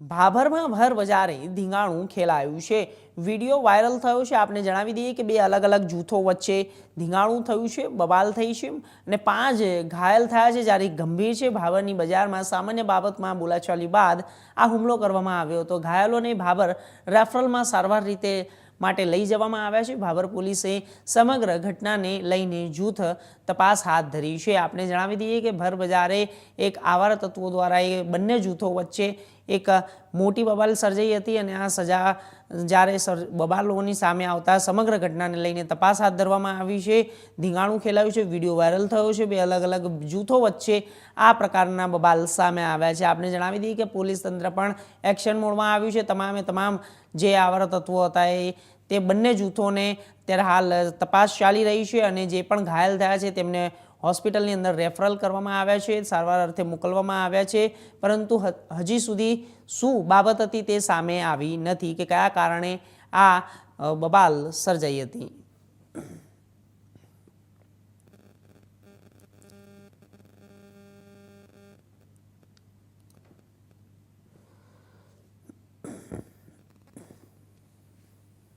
ભાભરમાં ભર બજારે ધીંગાણું ખેલાયું છે। Video viral થયો છે। આપને જણાવી દઈએ કે બે અલગ અલગ જૂથો વચ્ચે ધીંગાણું થયું છે, બબાલ થઈ છે અને 5 ઘાયલ થયા છે, જ્યારે ગંભીર છે। ભાભરની બજારમાં સામાન્ય બાબતમાં બોલાચાલી બાદ આ હુમલો કરવામાં આવ્યો હતો। ઘાયલોને ભાભર રેફરલમાં સારવાર રીતે માટે લઈ જવામાં આવ્યા છે। ભાભર પોલીસે સમગ્ર ઘટનાને લઈને જૂથ તપાસ હાથ ધરી છે। આપને જણાવી દઈએ કે ભર બજારે એક આવારા તત્વો દ્વારા એ બંને જૂથો વચ્ચે એક મોટી બબાલ સર્જાઈ હતી અને આ સજા જ્યારે બબાલોની સામે આવતા સમગ્ર ઘટનાને લઈને તપાસ હાથ ધરવામાં આવી છે। ધીંગાણું ખેલાયું છે, વિડીયો વાયરલ થયો છે। બે અલગ અલગ જૂથો વચ્ચે આ પ્રકારના બબાલ સામે આવ્યા છે। આપને જણાવી દઈએ કે પોલીસ તંત્ર પણ એક્શન મોડમાં આવ્યું છે। તમામે તમામ જે આવારા તત્વો હતા તે બંને જૂથોને ત્યારે હાલ તપાસ ચાલી રહી છે અને જે પણ ઘાયલ થયા છે તેમને હોસ્પિટલની અંદર રેફરલ કરવામાં આવ્યા છે, સારવાર અર્થે મોકલવામાં આવ્યા છે, પરંતુ હજી સુધી શું બાબત હતી તે સામે આવી નથી કે કયા કારણે આ બબાલ સર્જાઈ હતી।